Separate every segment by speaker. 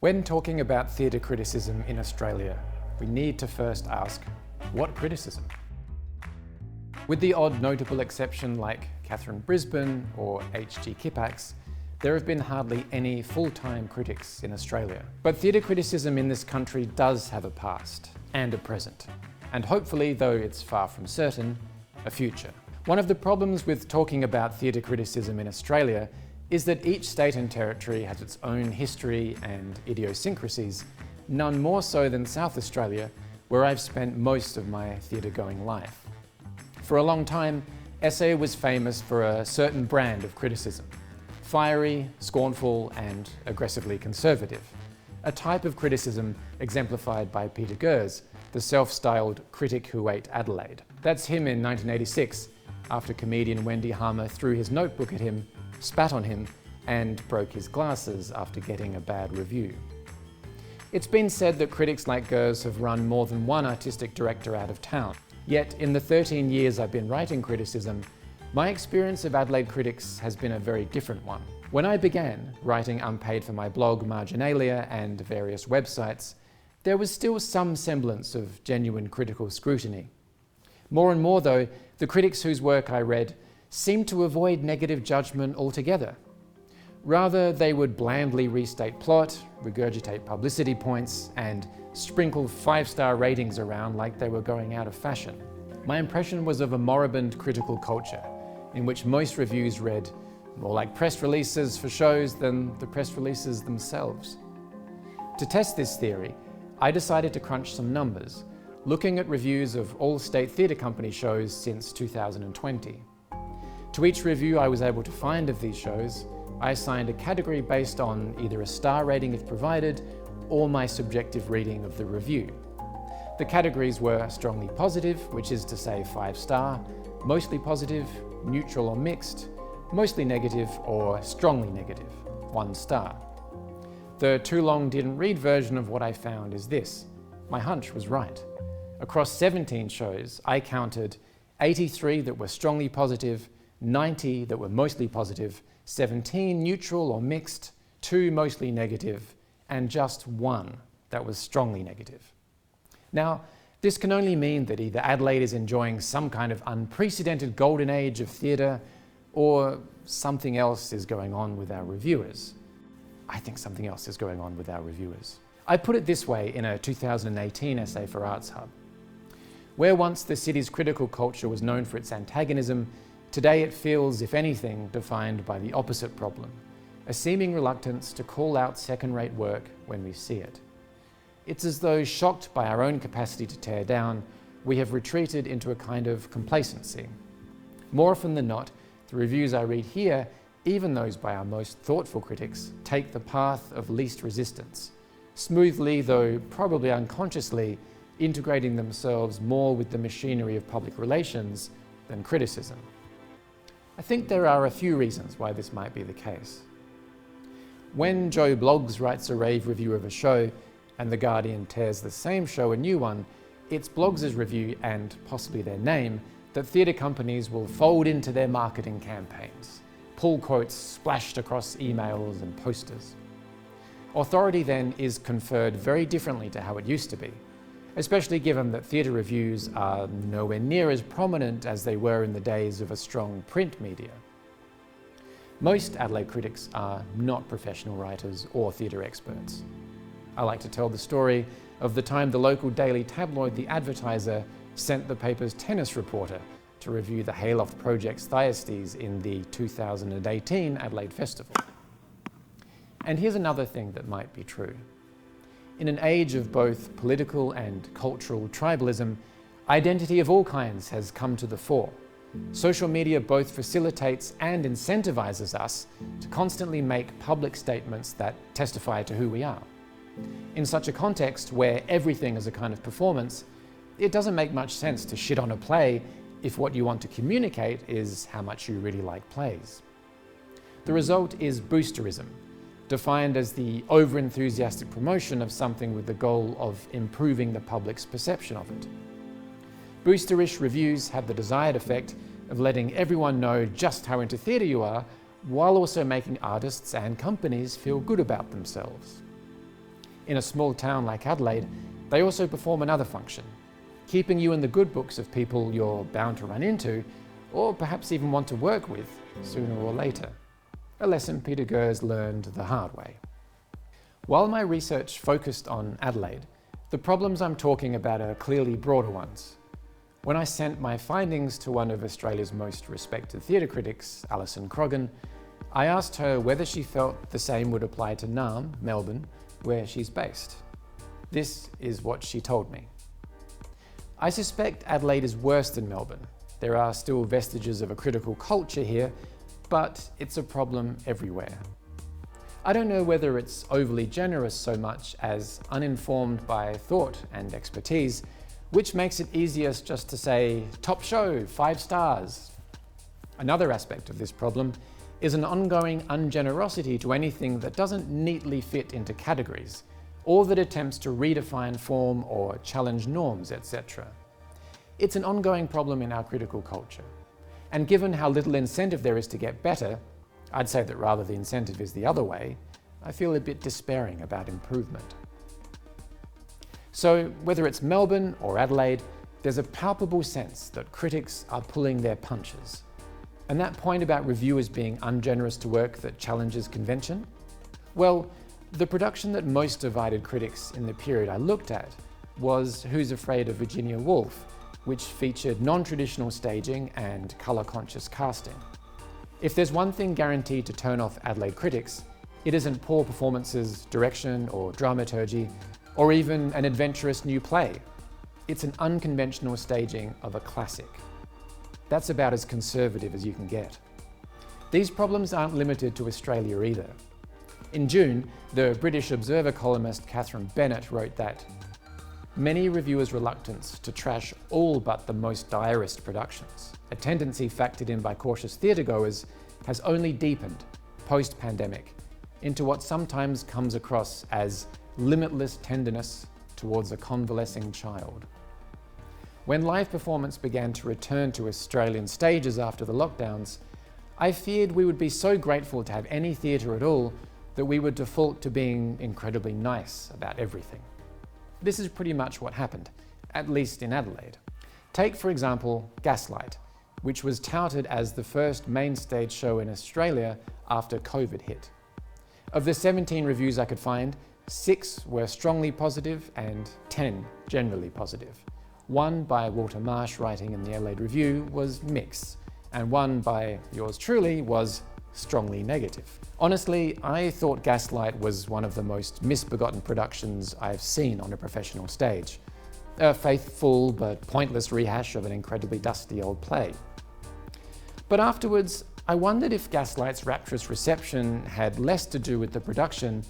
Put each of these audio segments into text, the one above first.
Speaker 1: When talking about theatre criticism in Australia, we need to first ask, what criticism? With the odd notable exception like Catherine Brisbane or H.G. Kippax, there have been hardly any full-time critics in Australia. But theatre criticism in this country does have a past and a present, and hopefully, though it's far from certain, a future. One of the problems with talking about theatre criticism in Australia is that each state and territory has its own history and idiosyncrasies, none more so than South Australia, where I've spent most of my theatre-going life. For a long time, SA was famous for a certain brand of criticism: fiery, scornful, and aggressively conservative. A type of criticism exemplified by Peter Gers, the self-styled critic who ate Adelaide. That's him in 1986, after comedian Wendy Harmer threw his notebook at him, spat on him, and broke his glasses after getting a bad review. It's been said that critics like Gers have run more than one artistic director out of town. Yet, in the 13 years I've been writing criticism, my experience of Adelaide critics has been a very different one. When I began writing unpaid for my blog Marginalia and various websites, there was still some semblance of genuine critical scrutiny. More and more, though, the critics whose work I read seemed to avoid negative judgment altogether. Rather, they would blandly restate plot, regurgitate publicity points, and sprinkle 5-star ratings around like they were going out of fashion. My impression was of a moribund critical culture, in which most reviews read more like press releases for shows than the press releases themselves. To test this theory, I decided to crunch some numbers, looking at reviews of all state theatre company shows since 2020. To each review I was able to find of these shows, I assigned a category based on either a star rating if provided, or my subjective reading of the review. The categories were strongly positive, which is to say 5-star, mostly positive, neutral or mixed, mostly negative, or strongly negative, 1 star. The too long didn't read version of what I found is this: my hunch was right. Across 17 shows, I counted 83 that were strongly positive, 90 that were mostly positive, 17 neutral or mixed, 2 mostly negative, and just 1 that was strongly negative. Now, this can only mean that either Adelaide is enjoying some kind of unprecedented golden age of theatre, or something else is going on with our reviewers. I think something else is going on with our reviewers. I put it this way in a 2018 essay for Arts Hub. Where once the city's critical culture was known for its antagonism, today it feels, if anything, defined by the opposite problem: a seeming reluctance to call out second-rate work when we see it. It's as though, shocked by our own capacity to tear down, we have retreated into a kind of complacency. More often than not, the reviews I read here, even those by our most thoughtful critics, take the path of least resistance, smoothly, though probably unconsciously, integrating themselves more with the machinery of public relations than criticism. I think there are a few reasons why this might be the case. When Joe Bloggs writes a rave review of a show and The Guardian tears the same show a new one, it's Bloggs' review and possibly their name that theatre companies will fold into their marketing campaigns, pull quotes splashed across emails and posters. Authority then is conferred very differently to how it used to be, especially given that theatre reviews are nowhere near as prominent as they were in the days of a strong print media. Most Adelaide critics are not professional writers or theatre experts. I like to tell the story of the time the local daily tabloid The Advertiser sent the paper's tennis reporter to review the Hayloft Project's Thyestes in the 2018 Adelaide Festival. And here's another thing that might be true. In an age of both political and cultural tribalism, identity of all kinds has come to the fore. Social media both facilitates and incentivizes us to constantly make public statements that testify to who we are. In such a context where everything is a kind of performance, it doesn't make much sense to shit on a play if what you want to communicate is how much you really like plays. The result is boosterism, defined as the over-enthusiastic promotion of something with the goal of improving the public's perception of it. Boosterish reviews have the desired effect of letting everyone know just how into theatre you are, while also making artists and companies feel good about themselves. In a small town like Adelaide, they also perform another function, keeping you in the good books of people you're bound to run into, or perhaps even want to work with sooner or later. A lesson Peter Gers learned the hard way. While my research focused on Adelaide, the problems I'm talking about are clearly broader ones. When I sent my findings to one of Australia's most respected theatre critics, Alison Croggan, I asked her whether she felt the same would apply to Naarm, Melbourne, where she's based. This is what she told me. I suspect Adelaide is worse than Melbourne. There are still vestiges of a critical culture here, but it's a problem everywhere. I don't know whether it's overly generous so much as uninformed by thought and expertise, which makes it easiest just to say, top show, 5 stars. Another aspect of this problem is an ongoing ungenerosity to anything that doesn't neatly fit into categories, or that attempts to redefine form or challenge norms, etc. It's an ongoing problem in our critical culture. And given how little incentive there is to get better, I'd say that rather the incentive is the other way, I feel a bit despairing about improvement. So whether it's Melbourne or Adelaide, there's a palpable sense that critics are pulling their punches. And that point about reviewers being ungenerous to work that challenges convention? Well, the production that most divided critics in the period I looked at was Who's Afraid of Virginia Woolf, which featured non-traditional staging and colour-conscious casting. If there's one thing guaranteed to turn off Adelaide critics, it isn't poor performances, direction or dramaturgy, or even an adventurous new play. It's an unconventional staging of a classic. That's about as conservative as you can get. These problems aren't limited to Australia either. In June, the British Observer columnist Catherine Bennett wrote that many reviewers' reluctance to trash all but the most direst productions, a tendency factored in by cautious theatregoers, has only deepened, post-pandemic, into what sometimes comes across as limitless tenderness towards a convalescing child. When live performance began to return to Australian stages after the lockdowns, I feared we would be so grateful to have any theatre at all that we would default to being incredibly nice about everything. This is pretty much what happened, at least in Adelaide. Take, for example, Gaslight, which was touted as the first main stage show in Australia after COVID hit. Of the 17 reviews I could find, 6 were strongly positive and 10 generally positive. One by Walter Marsh writing in the Adelaide Review was mixed, and one by yours truly was strongly negative. Honestly, I thought Gaslight was one of the most misbegotten productions I've seen on a professional stage. A faithful but pointless rehash of an incredibly dusty old play. But afterwards, I wondered if Gaslight's rapturous reception had less to do with the production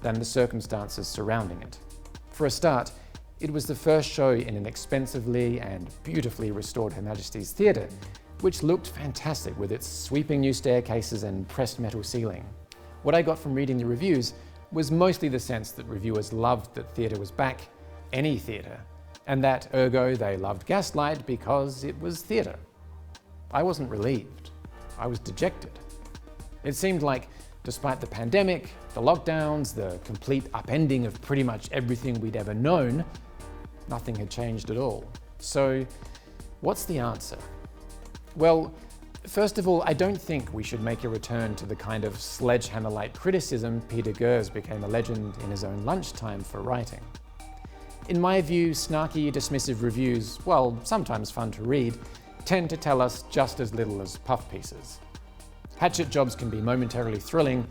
Speaker 1: than the circumstances surrounding it. For a start, it was the first show in an expensively and beautifully restored Her Majesty's Theatre, which looked fantastic with its sweeping new staircases and pressed metal ceiling. What I got from reading the reviews was mostly the sense that reviewers loved that theatre was back, any theatre, and that, ergo, they loved Gaslight because it was theatre. I wasn't relieved. I was dejected. It seemed like, despite the pandemic, the lockdowns, the complete upending of pretty much everything we'd ever known, nothing had changed at all. So, what's the answer? Well, first of all, I don't think we should make a return to the kind of sledgehammer-like criticism Peter Gers became a legend in his own lunchtime for writing. In my view, snarky, dismissive reviews, while sometimes fun to read, tend to tell us just as little as puff pieces. Hatchet jobs can be momentarily thrilling,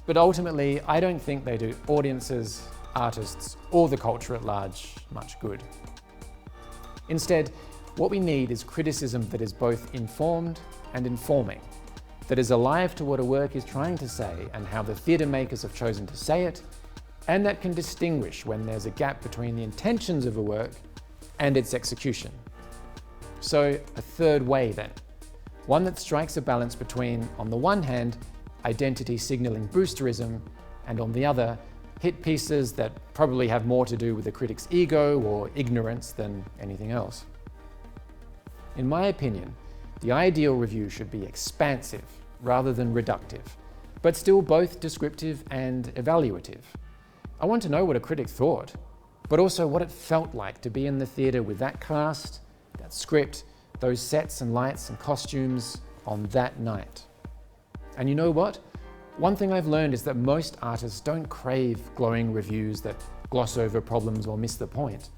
Speaker 1: but ultimately, I don't think they do audiences, artists, or the culture at large much good. Instead, what we need is criticism that is both informed and informing, that is alive to what a work is trying to say and how the theatre makers have chosen to say it, and that can distinguish when there's a gap between the intentions of a work and its execution. So, a third way then, one that strikes a balance between, on the one hand, identity signalling boosterism, and on the other, hit pieces that probably have more to do with the critic's ego or ignorance than anything else. In my opinion, the ideal review should be expansive rather than reductive, but still both descriptive and evaluative. I want to know what a critic thought, but also what it felt like to be in the theatre with that cast, that script, those sets and lights and costumes on that night. And you know what? One thing I've learned is that most artists don't crave glowing reviews that gloss over problems or miss the point.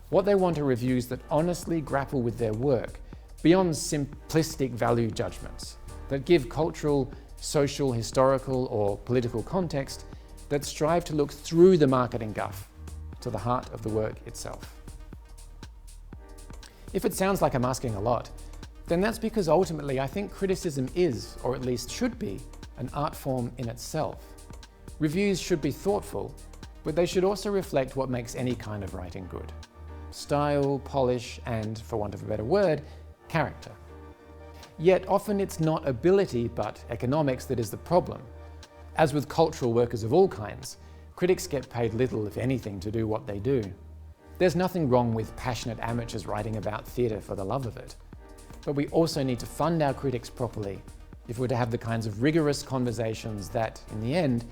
Speaker 1: What they want are reviews that honestly grapple with their work, beyond simplistic value judgments, that give cultural, social, historical, or political context, that strive to look through the marketing guff to the heart of the work itself. If it sounds like I'm asking a lot, then that's because ultimately I think criticism is, or at least should be, an art form in itself. Reviews should be thoughtful, but they should also reflect what makes any kind of writing good: style, polish, and, for want of a better word, character. Yet often it's not ability but economics that is the problem. As with cultural workers of all kinds, critics get paid little, if anything, to do what they do. There's nothing wrong with passionate amateurs writing about theatre for the love of it. But we also need to fund our critics properly if we're to have the kinds of rigorous conversations that, in the end,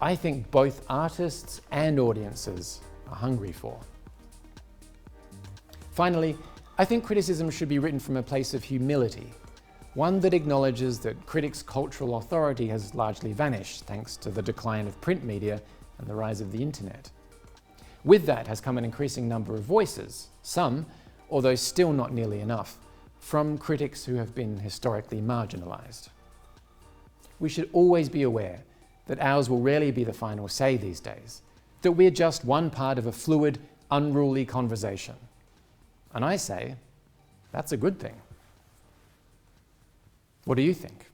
Speaker 1: I think both artists and audiences are hungry for. Finally, I think criticism should be written from a place of humility, one that acknowledges that critics' cultural authority has largely vanished thanks to the decline of print media and the rise of the internet. With that has come an increasing number of voices, some, although still not nearly enough, from critics who have been historically marginalised. We should always be aware that ours will rarely be the final say these days, that we're just one part of a fluid, unruly conversation. And I say, that's a good thing. What do you think?